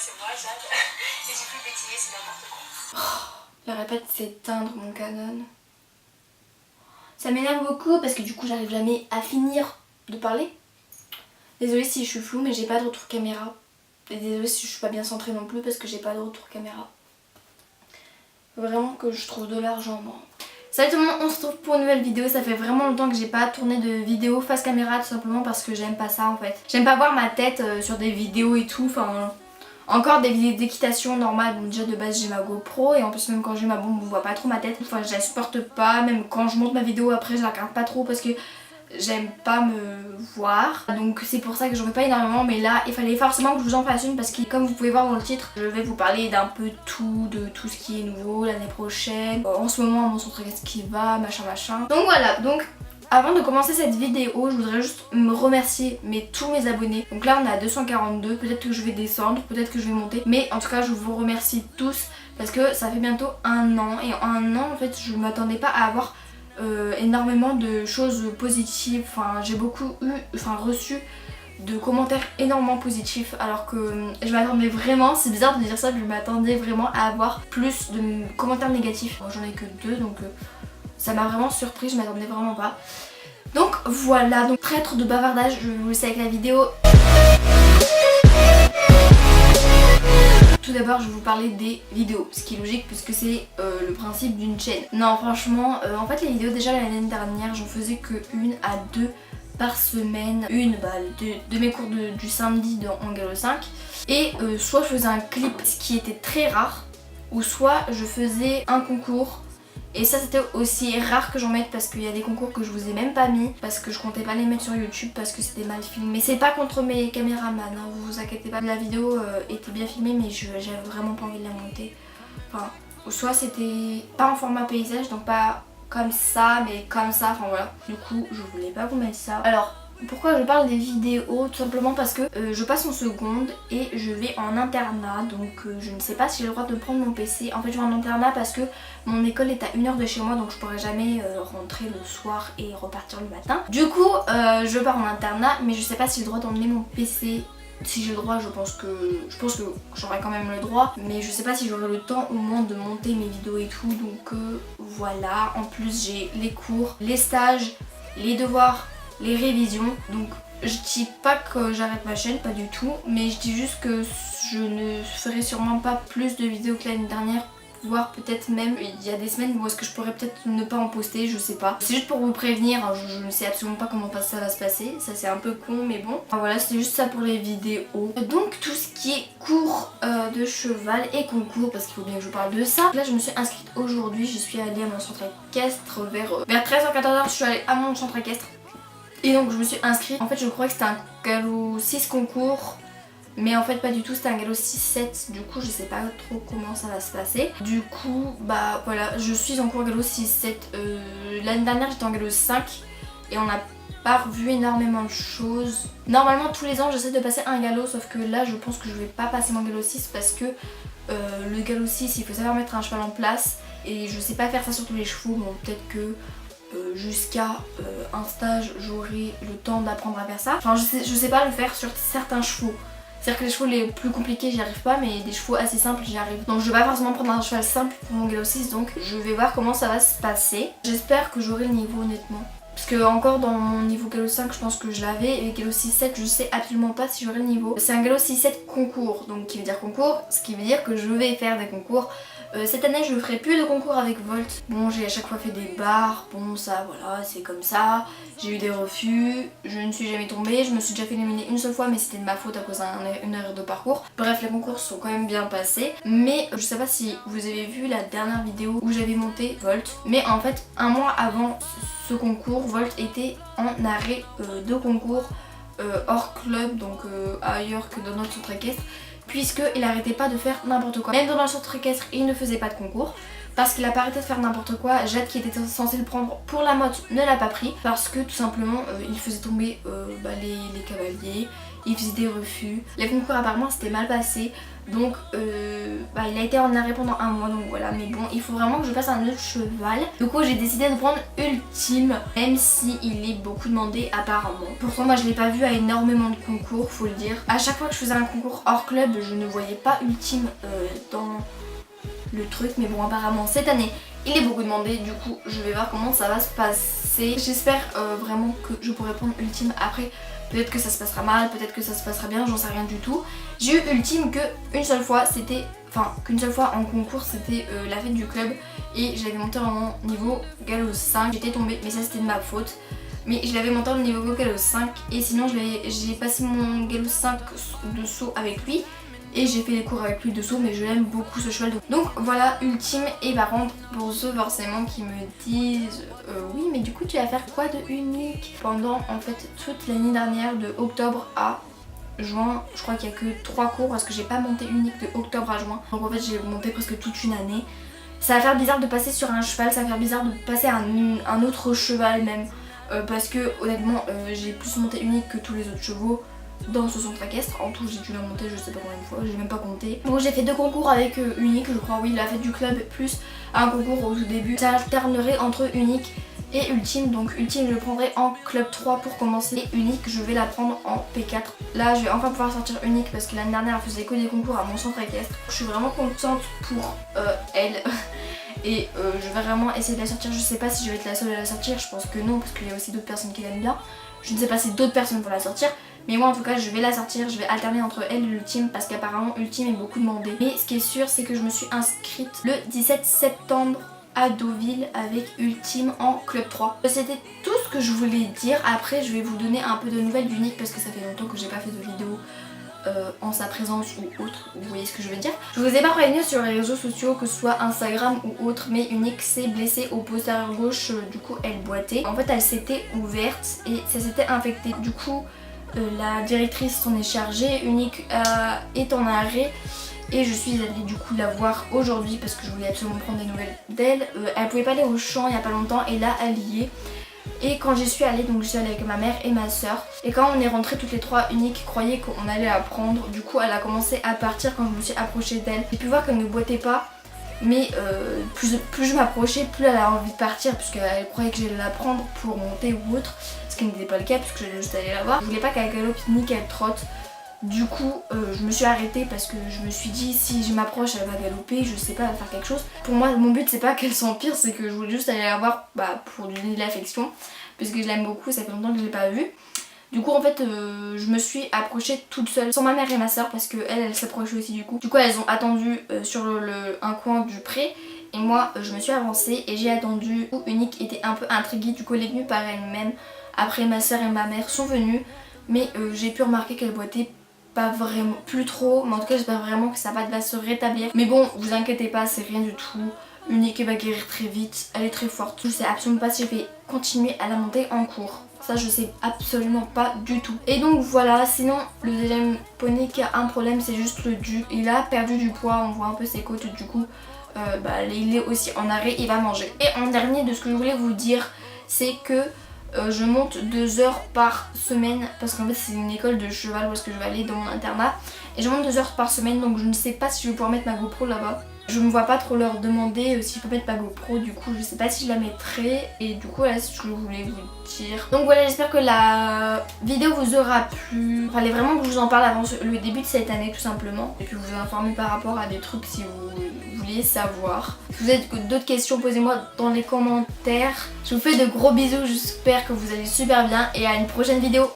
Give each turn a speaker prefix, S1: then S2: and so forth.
S1: c'est moi, Jade. Et j'ai plus bétillé, c'est n'importe quoi.
S2: Il arrête pas de s'éteindre mon Canon. Ça m'énerve beaucoup parce que du coup j'arrive jamais à finir de parler. Désolée si je suis floue mais j'ai pas de retour caméra. Et désolée si je suis pas bien centrée non plus parce que j'ai pas de retour caméra. Faut vraiment que je trouve de l'argent moi. Salut tout le monde, on se retrouve pour une nouvelle vidéo. Ça fait vraiment longtemps que j'ai pas tourné de vidéo face caméra tout simplement parce que j'aime pas ça en fait. J'aime pas voir ma tête sur des vidéos et tout, enfin... Encore des vidéos d'équitation normales, bon déjà de base j'ai ma GoPro et en plus même quand j'ai ma bombe on voit pas trop ma tête, enfin je la supporte pas, même quand je monte ma vidéo après je la regarde pas trop parce que j'aime pas me voir, donc c'est pour ça que j'en fais pas énormément, mais là il fallait forcément que je vous en fasse une parce que comme vous pouvez voir dans le titre je vais vous parler d'un peu tout, de tout ce qui est nouveau l'année prochaine, en ce moment mon centre qu'est-ce qui va, machin machin, donc voilà, donc avant de commencer cette vidéo, je voudrais juste me remercier tous mes abonnés. Donc là on est à 242, peut-être que je vais descendre, peut-être que je vais monter. Mais en tout cas je vous remercie tous parce que ça fait bientôt un an. Et en un an en fait je m'attendais pas à avoir énormément de choses positives. Enfin j'ai beaucoup reçu de commentaires énormément positifs alors que je m'attendais vraiment, c'est bizarre de dire ça, mais je m'attendais vraiment à avoir plus de commentaires négatifs. Bon, j'en ai que 2 donc... ça m'a vraiment surpris, je m'attendais vraiment pas. Donc voilà, donc traître de bavardage, je vais vous laisser avec la vidéo. Tout d'abord je vais vous parler des vidéos, ce qui est logique puisque c'est le principe d'une chaîne. Non franchement, en fait les vidéos déjà l'année dernière j'en faisais que 1 à 2 par semaine. Une de mes cours du samedi en Gallo 5. Et soit je faisais un clip, ce qui était très rare, ou soit je faisais un concours. Et ça c'était aussi rare que j'en mette parce qu'il y a des concours que je vous ai même pas mis parce que je comptais pas les mettre sur YouTube parce que c'était mal filmé. C'est pas contre mes caméramans, hein, vous inquiétez pas. La vidéo était bien filmée mais j'avais vraiment pas envie de la monter. Enfin, soit c'était pas en format paysage donc pas comme ça mais comme ça, enfin voilà. Du coup je voulais pas vous mettre ça. Alors pourquoi je parle des vidéos? Tout simplement parce que je passe en seconde et je vais en internat, donc je ne sais pas si j'ai le droit de prendre mon PC. En fait je vais en internat parce que mon école est à 1 heure de chez moi donc je pourrais jamais rentrer le soir et repartir le matin. Du coup je pars en internat mais je sais pas si j'ai le droit d'emmener mon PC. Si j'ai le droit, je pense que j'aurai quand même le droit, mais je sais pas si j'aurai le temps au moins de monter mes vidéos et tout, donc voilà. En plus j'ai les cours, les stages, les devoirs, les révisions, donc je dis pas que j'arrête ma chaîne, pas du tout, mais je dis juste que je ne ferai sûrement pas plus de vidéos que l'année dernière, voire peut-être même il y a des semaines où est-ce que je pourrais peut-être ne pas en poster, je sais pas. C'est juste pour vous prévenir, hein, je ne sais absolument pas comment ça va se passer, ça c'est un peu con mais bon. Enfin, voilà, c'est juste ça pour les vidéos. Donc tout ce qui est cours de cheval et concours, parce qu'il faut bien que je vous parle de ça. Là je me suis inscrite aujourd'hui, je suis allée à mon centre équestre vers 13h-14h, je suis allée à mon centre équestre. Et donc je me suis inscrite, en fait je croyais que c'était un galop 6 concours, mais en fait pas du tout, c'était un galop 6-7, du coup je sais pas trop comment ça va se passer. Du coup bah voilà, je suis en cours galop 6-7, l'année dernière j'étais en galop 5 et on n'a pas revu énormément de choses. Normalement tous les ans j'essaie de passer un galop, sauf que là je pense que je vais pas passer mon galop 6 parce que le galop 6 il faut savoir mettre un cheval en place et je sais pas faire ça sur tous les chevaux, bon peut-être que... jusqu'à un stage j'aurai le temps d'apprendre à faire ça. Enfin je sais pas le faire sur certains chevaux. C'est-à-dire que les chevaux les plus compliqués j'y arrive pas, mais des chevaux assez simples j'y arrive. Donc je vais pas forcément prendre un cheval simple pour mon galop 6, donc je vais voir comment ça va se passer. J'espère que j'aurai le niveau honnêtement. Parce que encore dans mon niveau galop 5 je pense que je l'avais, et galop 6-7 je sais absolument pas si j'aurai le niveau. C'est un galop 6-7 concours, donc qui veut dire concours, ce qui veut dire que je vais faire des concours. Cette année je ne ferai plus de concours avec Volt. Bon j'ai à chaque fois fait des barres, bon ça voilà c'est comme ça. J'ai eu des refus, je ne suis jamais tombée, je me suis déjà fait éliminer une seule fois mais c'était de ma faute à cause d'une erreur de parcours. Bref les concours sont quand même bien passés. Mais je sais pas si vous avez vu la dernière vidéo où j'avais monté Volt. Mais en fait un mois avant ce concours, Volt était en arrêt de concours hors club, donc ailleurs que dans notre centre équestre, puisqu'il arrêtait pas de faire n'importe quoi. Même dans le centre équestre il ne faisait pas de concours. parce qu'il a pas arrêté de faire n'importe quoi. Jade qui était censée le prendre pour la motte ne l'a pas pris parce que tout simplement il faisait tomber les cavaliers, il faisait des refus. Les concours apparemment c'était mal passé. Donc il a été en arrêt pendant un mois, donc voilà. Mais bon, il faut vraiment que je passe un autre cheval. Du coup j'ai décidé de prendre Ultime, même si il est beaucoup demandé apparemment. Pourtant moi je l'ai pas vu à énormément de concours, faut le dire. À chaque fois que je faisais un concours hors club, je ne voyais pas Ultime dans le truc. Mais bon, apparemment cette année il est beaucoup demandé. Du coup je vais voir comment ça va se passer. J'espère vraiment que je pourrai prendre Ultime. Après peut-être que ça se passera mal, peut-être que ça se passera bien, j'en sais rien du tout. J'ai eu Ultime qu'une seule fois, qu'une seule fois en concours, c'était la fête du club. Et je l'avais monté en niveau Galop 5. J'étais tombée, mais ça c'était de ma faute. Mais je l'avais monté en niveau Galop 5. Et sinon j'ai passé mon Galop 5 de saut avec lui. Et j'ai fait les cours avec lui de saut, mais je l'aime beaucoup ce cheval. Donc voilà, Ultime. Et par contre, pour ceux forcément qui me disent oui mais du coup tu vas faire quoi de unique? Pendant en fait toute l'année dernière, de octobre à juin, je crois qu'il n'y a que 3 cours parce que j'ai pas monté unique de octobre à juin. Donc en fait j'ai monté presque toute une année. Ça va faire bizarre de passer sur un cheval, ça va faire bizarre de passer à un autre cheval même. Parce que honnêtement j'ai plus monté unique que tous les autres chevaux dans ce centre équestre. En tout j'ai dû la monter je sais pas combien de fois, j'ai même pas compté. Bon, j'ai fait 2 concours avec unique je crois, oui, la fête du club plus un concours au tout début. Ça alternerait entre unique et Ultime. Donc Ultime je le prendrai en club 3 pour commencer. Et unique je vais la prendre en P4. Là je vais enfin pouvoir sortir unique parce que l'année dernière elle faisait que des concours à mon centre équestre. Je suis vraiment contente pour elle. Et je vais vraiment essayer de la sortir. Je sais pas si je vais être la seule à la sortir, je pense que non parce qu'il y a aussi d'autres personnes qui l'aiment bien. Je ne sais pas si d'autres personnes vont la sortir. Mais moi en tout cas je vais la sortir, je vais alterner entre elle et Ultime parce qu'apparemment Ultime est beaucoup demandé. Mais ce qui est sûr c'est que je me suis inscrite le 17 septembre à Deauville avec Ultime en club 3. C'était tout ce que je voulais dire. Après je vais vous donner un peu de nouvelles d'unique parce que ça fait longtemps que j'ai pas fait de vidéo en sa présence ou autre, vous voyez ce que je veux dire. Je vous ai pas prévenu sur les réseaux sociaux, que ce soit Instagram ou autre, mais unique s'est blessée au postérieur gauche, du coup elle boitait. En fait elle s'était ouverte et ça s'était infecté. Du coup la directrice s'en est chargée, unique est en arrêt. Et je suis allée du coup la voir aujourd'hui parce que je voulais absolument prendre des nouvelles d'elle. Elle pouvait pas aller au champ il y a pas longtemps et là elle y est. Et quand j'y suis allée, donc je suis allée avec ma mère et ma soeur. Et quand on est rentrées toutes les 3, unique croyait qu'on allait la prendre. Du coup elle a commencé à partir quand je me suis approchée d'elle. J'ai pu voir qu'elle ne boitait pas. Mais plus je m'approchais, plus elle a envie de partir puisqu'elle croyait que j'allais la prendre pour monter ou autre. Ce qui n'était pas le cas puisque j'allais juste aller la voir. Je voulais pas qu'elle galope ni qu'elle trotte. Du coup je me suis arrêtée parce que je me suis dit si je m'approche elle va galoper, je sais pas, elle va faire quelque chose. Pour moi mon but c'est pas qu'elle s'empire, c'est que je voulais juste aller la voir pour lui donner de l'affection. Puisque je l'aime beaucoup, ça fait longtemps que je l'ai pas vue. Du coup en fait je me suis approchée toute seule sans ma mère et ma soeur parce qu'elle s'approchait aussi du coup. Du coup elles ont attendu sur un coin du pré. Et moi je me suis avancée et j'ai attendu. Unique était un peu intriguée, du coup elle est venue par elle-même. Après ma soeur et ma mère sont venues. Mais j'ai pu remarquer qu'elle boitait pas vraiment, plus trop, mais en tout cas j'espère vraiment que ça va se rétablir. Mais bon, vous inquiétez pas, c'est rien du tout. Unique va guérir très vite, elle est très forte. Je sais absolument pas si je vais continuer à la monter en cours. Ça je sais absolument pas du tout. Et donc voilà, sinon le deuxième poney qui a un problème c'est juste le duc. Il a perdu du poids, on voit un peu ses côtes du coup. Il est aussi en arrêt, il va manger. Et en dernier de ce que je voulais vous dire, c'est que je monte 2 heures par semaine parce qu'en fait c'est une école de cheval où est-ce que je vais aller dans mon internat. Et je monte 2 heures par semaine donc je ne sais pas si je vais pouvoir mettre ma GoPro là-bas. Je me vois pas trop leur demander si je peux mettre ma GoPro, du coup je sais pas si je la mettrai. Et du coup voilà c'est ce que je voulais vous dire. Donc voilà, j'espère que la vidéo vous aura plu. Fallait vraiment que je vous en parle avant le début de cette année tout simplement. Et puis vous informer par rapport à des trucs si vous vouliez savoir. Si vous avez d'autres questions, posez-moi dans les commentaires. Je vous fais de gros bisous, j'espère que vous allez super bien et à une prochaine vidéo.